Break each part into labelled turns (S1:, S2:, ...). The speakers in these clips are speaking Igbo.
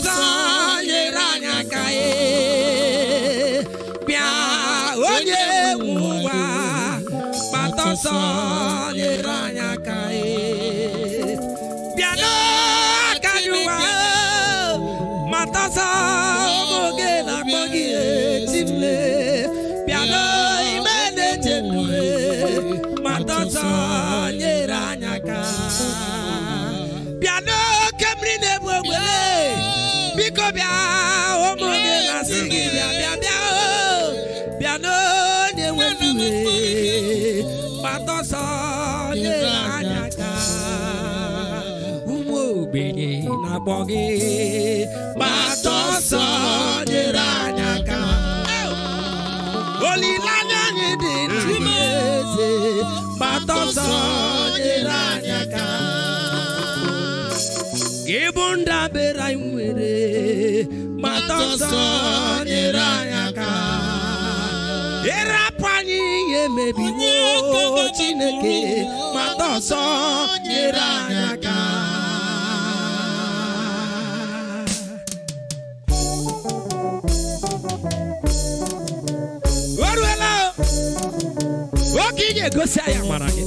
S1: ọsọ nyere anyị aka bịa onye nwe ụwa gbata ọsọ nyere anyị aka bịa n'aka gị ụwa mata ọsọ ụmụ gị na-akpọ gị etimle bịa n'ime na-eche ndụ mata ọsọ nyere anyị aka bịa n'oke mmiri na-egbu egbe biko bịa ụmụ gị na-asị gị bịa bịa bịa bịa n'onye nwe ndụ mata ọsọ nyere anyị aka ụmụ ogbenye na-akpọ gị mata ọsọ nyere anyị aka olileanya anyị dị n'ime eze mata ọsọ nyere anyị aka gị bụ ndabere anyị nwere mata ọsọ nyere anyị aka ịrapụ anyị ihe mebiwo Chineke mata ọsọ nyere anyị aka o ruola oge ị ga-egosi anyị amara gị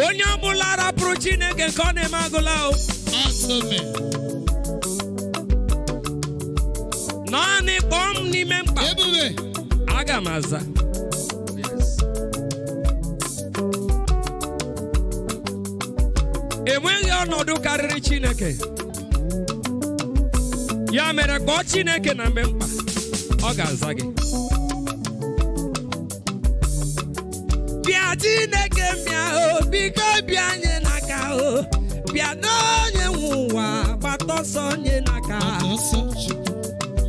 S1: onye ọbụla rapụrụ Chineke nke ọ na-eme agụla naanị kpọọ m n'ime mkpa aga m aza enweghị ọnọdụ karịrị Chineke ya mere kpọọ Chineke na mgbe mkpa ọ ga-aza gị bịa Chineke bịa biko bịa nye n'aka bịa n'onye nwe ụwa gbata ọsọ nye n'aka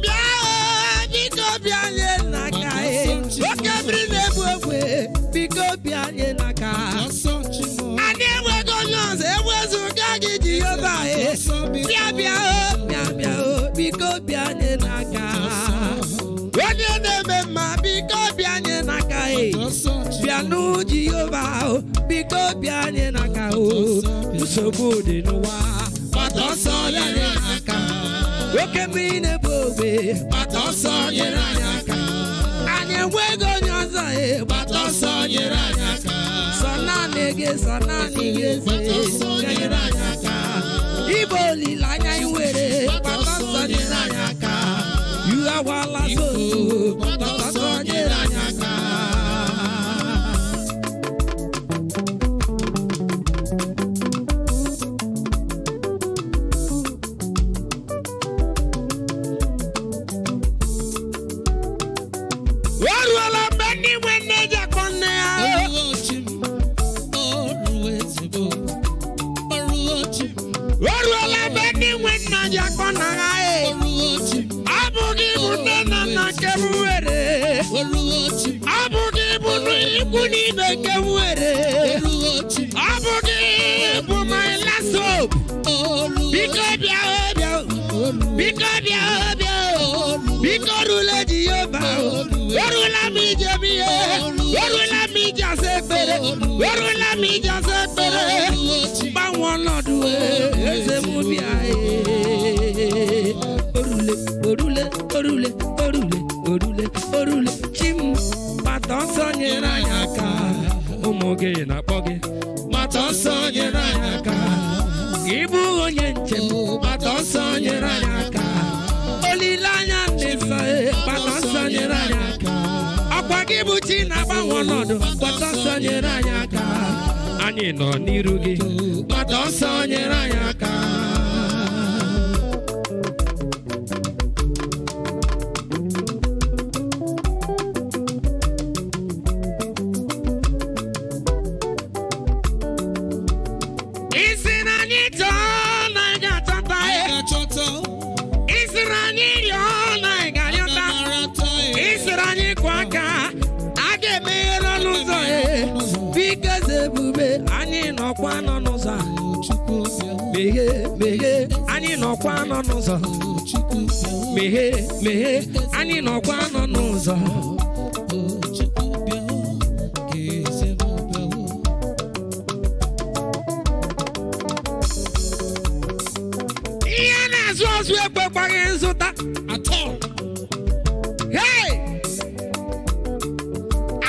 S1: bịa biko bịa nye n'aka oke mmiri na-egbu egbe biko bịa nye n'aka anyị enweghị onye ọzọ ewezụga gị Jehova bịa bịa bịa bịa biko bịa nye n'aka onye na-eme mma biko bịa nye n'aka bịa nụ Jehova biko bịa nye n'aka nsogbu dị n'ụwa gbata ọsọ nyere anyị aka oke mmiri na-egbu egbe gbata ọsọ nyere anyị aka anyị enweghị onye ọzọ gbata ọsọ nyere anyị aka sọ naanị gị sọ naanị gị eze nyere anyị aka ịbụ olileanya anyị nwere gbata ọsọ nyere anyị aka you are our last hope gbata ọsọ nyere anyị aka abụghị bụ ikwu n'ime nke nwere abụghị bụ my last hope biko bịa bịa biko bịa bịa biko rule Jehova orula m ije m ihe orula m ije asa ekpere orula m ije asa ekpere gbanwe ọnọdụ eze m bịa orule orule orule orule orule chim gbata ọsọ nyere anyị aka ụmụ gị na-akpọ gị gbata ọsọ nyere anyị aka ịbụ onye njem gbata ọsọ nyere anyị aka olileanya ndị nsọ gbata ọsọ nyere anyị aka ọkwa gị bụ chi na-agbanwe ọnọdụ gbata ọsọ nyere anyị aka anyị nọ n'iru gị gbata ọsọ nyere anyị aka anyị nọkwa nọ n'ụzọ meghe anyị nọkwa nọ n'ụzọ meghe anyị nọkwa nọ n'ụzọ ihe na-azụ ọzụ ekpekwaghị nzụta atọ hey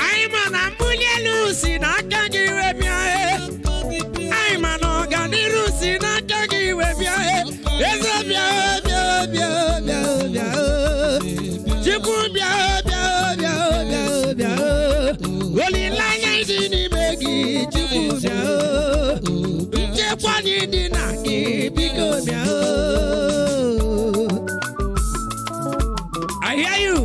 S1: anyị ma na mbuli elu si n'aka gị wee bịa anyị ma na ọganiru si n'aka gị wee bịa eze bịa Chukwu bịa olileanya dị n'ime gị Chukwu bịa nchekwa dị na gị biko bịa I hear you.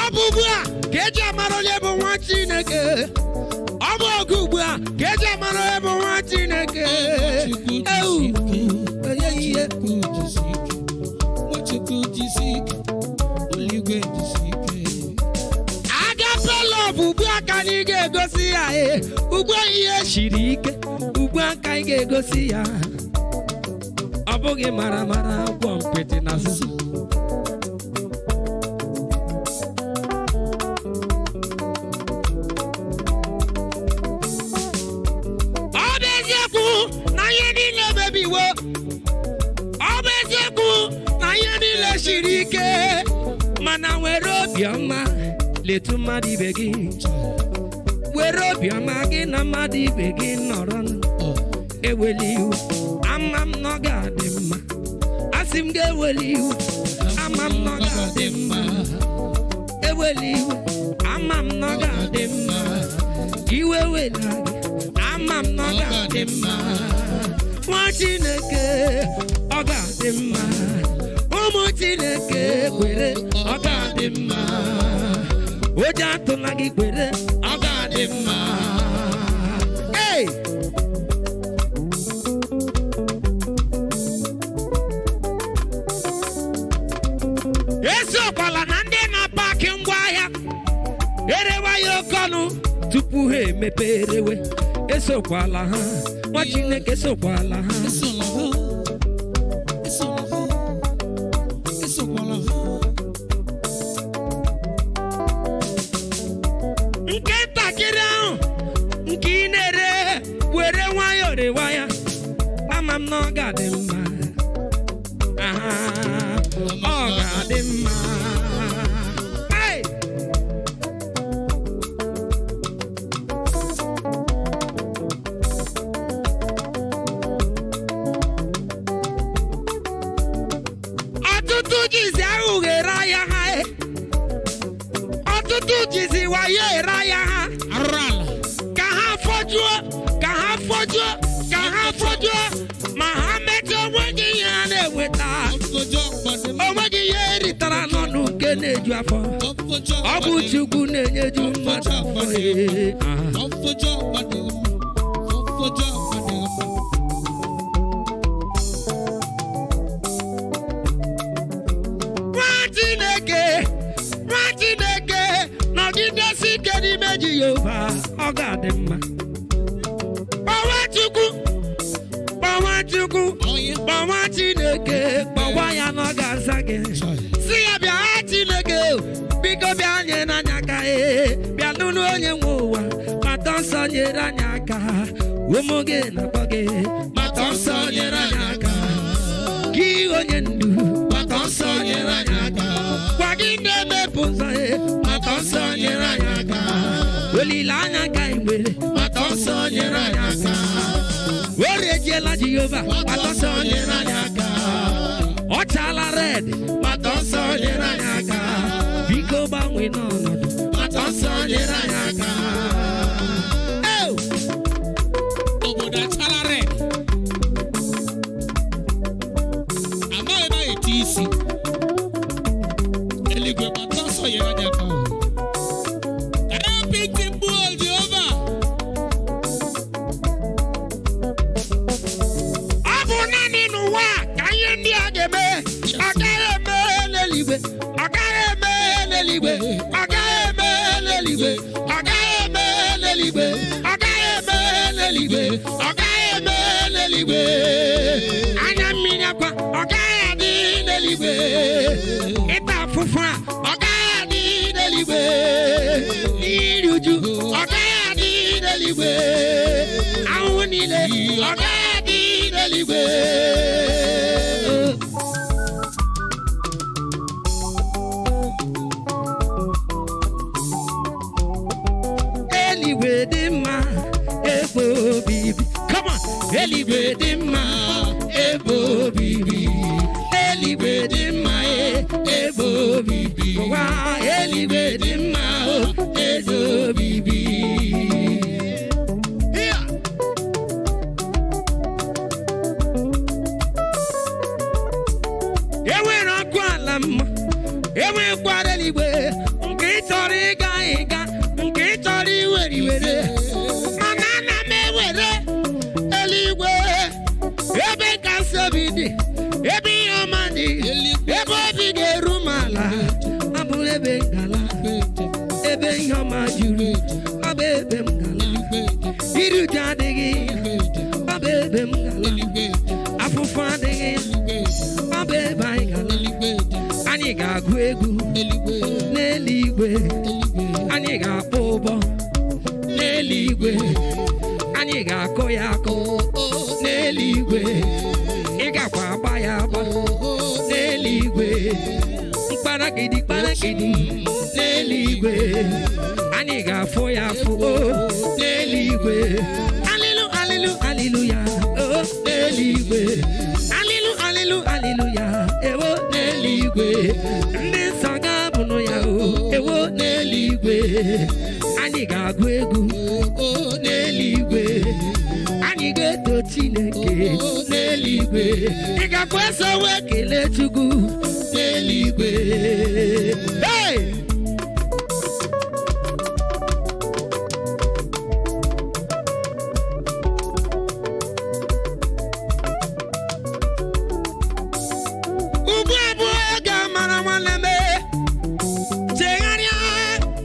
S1: Ọbụbụa ka eji amara onye bụ nwa Chineke. Ọ bụ oge ugbu a ka eji amara onye bụ nwa Chineke. Agape love ugbu a ka anyị ga-egosi ya ugbu a ihe siri ike ugbu a ka anyị ga-egosi ya ọ bụghị mara gwọ mpịtị na azụzụ ọ bụ eziokwu na ihe niile mebiwo ọ bụ eziokwu na ihe niile siri ike mana nwere obiọma letu mmadụ ibe gị were obiọma gị na mmadụ ibe gị nọrọ eweli iwu ama m na ọ ga-adị mma asị m ga-eweli iwu ama m na ọ ga-adị mma eweli iwu ama m na ọ ga-adị mma iwe wela gị ama m na ọ ga-adị mma nwa Chineke ọ ga-adị mma ụmụ Chineke kwere ọ ga-adị mma oje atụla gị kwere ọ ga-adị mma hey esokwala na ndị na-apaki ngwaahịa erewa ya oke ọnụ tupu ha emepe erewe esokwala ha nwa Chineke esokwala ha nke ntakịrị ahụ nke ị na-ere were nwayọọ rewa ya ama m na ọ ga-adị mma ọ ga-adị mma ọtụtụ jizi ahụ ghere ahịa ha ọtụtụ jizi wayo ere ahịa ha ka ha fọjuo ma ha metụ onweghị ihe ha na-enweta onweghị ihe eritara n'ọnụ nke na-eju afọ ọ bụ Chukwu na-enyeju mmadụ afọ nwa Chineke nọgidesi ike n'ime Jehova ọ ga-adị mma kpọwa Chineke kpọwa ya na ọ ga-aza gị si ya bịa Chineke biko bịa nye n'anya aka bịa nụrụ onye nwe ụwa mata nsọ nyere anyị aka ụmụ gị na-akpọ gị mata nsọ nyere anyị aka gị onye ndu mata nsọ nyere anyị aka gwa gị na-emepụ ụzọ mata nsọ nyere anyị aka olileanya ka anyị nwere mata nsọ nyere anyị aka orejiela Jehova mata nsọ nyere anyị aka ọ chala red mata nsọ nyere anyị aka biko gbanwee n'ọnọdụ mata nsọ nyere anyị aka obodo achala red amaghị na eti isi eluigwe mata nsọ nyere anyị aka agaghị eme n'eluigwe Ogaeme n'eluigwe. Anya mmiri akwa ọgadị n'eluigwe. Ịta afụfụ a ọgadị n'eluigwe. Iri uju ọgadị n'eluigwe. Ahụhụ niile ọgadị n'eluigwe. Eluigwe dị mma ebe obibi. Come on. Eluigwe dị mma ebe obibi. Eluigwe dị mma ebe obibi. Wa eluigwe dị mma ebe obibi. Enwere ọkụ ala mma. Enwekwara eluigwe nke ị chọrọ ịga ịga, nke ị chọrọ iwere iwere. Mana ana m ewere eluigwe ebe kasị obi dị, ebe ihe ọma dị, ebe obi ga-eru m ala. Abụrụ ebe ngala, ebe ihe ọma juru, ọ bụ ebe m gala. Iru uju adịghị, ọ bụ ebe m gala. Afụfụ adịghị, ọ bụ ebe anyị gala. Anyị ga-agụ egwu n'eluigwe, anyị ga-akpọ ụbọ n'eluigwe, anyị ga-akụ ya akụ n'eluigwe, ị gakwa agba ya agba n'eluigwe, mkparakidi kparakidi n'eluigwe, anyị ga-afụ ya afụ n'eluigwe. Alilu alilu aliluya n'eluigwe. Alilu alilu aliluya ewo n'eluigwe. Ndị nsọ ga-abụnụ ya ewo n'eluigwe. Anyị ga-agụ egwu n'eluigwe, anyị ga-eto Chineke n'eluigwe. Ị gakwa eso wee kelee Chukwu n'eluigwe. Hey! Ugbu abụọ ga-amara nwanne m. Chegharịa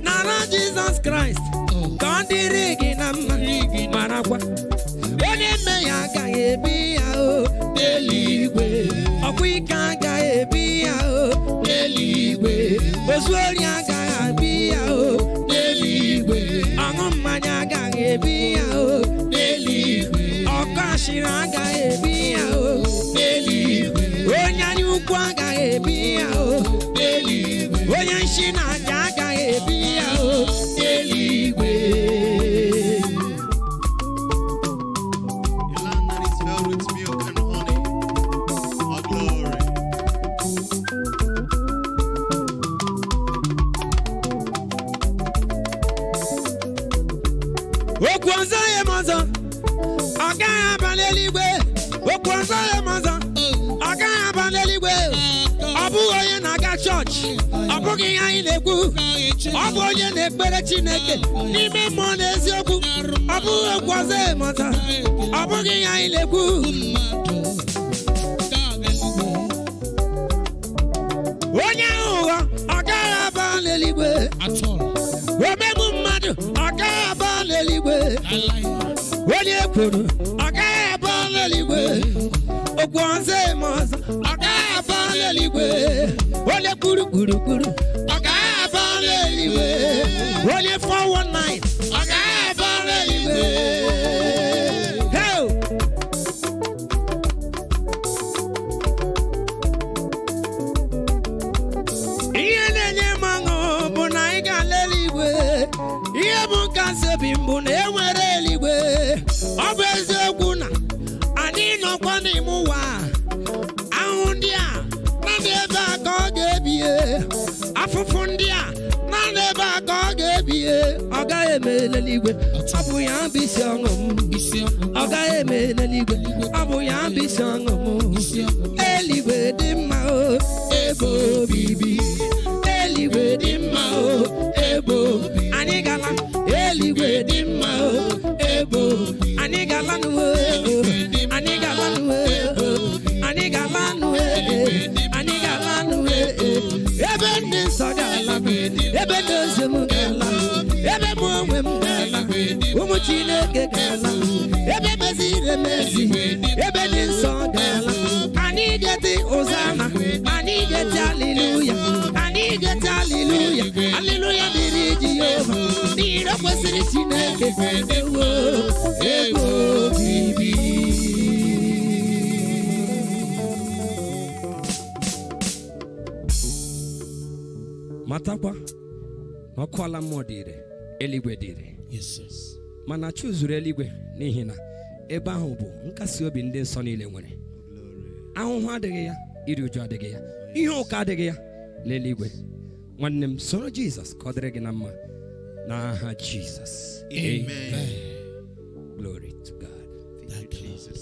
S1: n'ala Jizọs Kraịst ka ọ dịrị gị na mma. Marakwa onye mme ya agaghị ebi ya n'eluigwe. Ọkwa ike agaghị ebi ya n'eluigwe. Ozu ori agaghị ebi ya n'eluigwe. Ọṅụ mmanya agaghị ebi ya n'eluigwe. Ọkọ ashịrị agaghị ebi ya n'eluigwe. Onye anya ukwu agaghị ebi ya n'eluigwe. Onye nshi na aja agaghị ebi ya n'eluigwe. Okwu ọzọ ya ọzọ ọ gaghị aba n'eluigwe. Okwu ọzọ ya ọzọ ọ gaghị aba n'eluigwe. Ọ bụghị onye na-aga chọọchị, ọ bụghị ihe anyị na-ekwu. Ọ bụ onye na-ekpere Chineke n'ime mmụọ na eziokwu. Ọ bụghị okwu ọzọ ya ọzọ, ọ bụghị ihe anyị na-ekwu. Onye aghụghọ ọ gaghị aba n'eluigwe. Omegbu mmadụ ọ gaghị aba n'eluigwe. Onye ekworo ọ gaghị aba n'eluigwe. Okwu ọzọ eme ọzọ ọ gaghị aba n'eluigwe. Onye kwuru kwuru kwuru ọ gaghị aba n'eluigwe. Onye 419 ọ gaghị aba n'eluigwe. Ihe na-enye m ọṅụ bụ na anyị ga-ala eluigwe. Ihe bụ nkasi obi mbụ na enwere eluigwe. Ọ bụ eziokwu na anyị nọkwa n'ime ụwa. Ahụhụ ndị a naanị ebe a ka ọ ga-ebie. Afụfụ ndị a naanị ebe a ka ọ ga-ebie. Ọ gaghị eme eluigwe. Ọ bụ ya bụ isi ọṅụ m. Ọ gaghị eme eluigwe. Ọ bụ ya bụ isi ọṅụ m. Eluigwe dị mma ebe obibi. Eluigwe dị mma ebe obibi. Anyị gala eluigwe dị mma ebe obibi. Anyị gala n'uwe anyị gala n'uwe anyị gala n'uwe anyị gala n'uwe. Ebe ndị nsọ gala, ebe ndị ozi m gala, ebe m onwe m gala, ụmụ Chineke gala, ebe meziri emezi ebe dị nsọ gala anyị geti Hosanna anyị geti haleluya anyị geti haleluya haleluya dịrị Jehova n'ire kwesịrị Chineke ewo ego bibi matakwa n'ọkụ ala mmụọ dịrị eluigwe dịrị mana chuzuru eluigwe n'ihi na ebe ahụ bụ nkasi obi ndị nsọ niile nwere ahụhụ adịghị ya iri uju adịghị ya ihe ụka adịghị ya n'eluigwe nwanne m soro Jizọs ka ọ dịrị gị na mma n'aha Jizọs amen. Glory to God.
S2: Thank you, Jesus.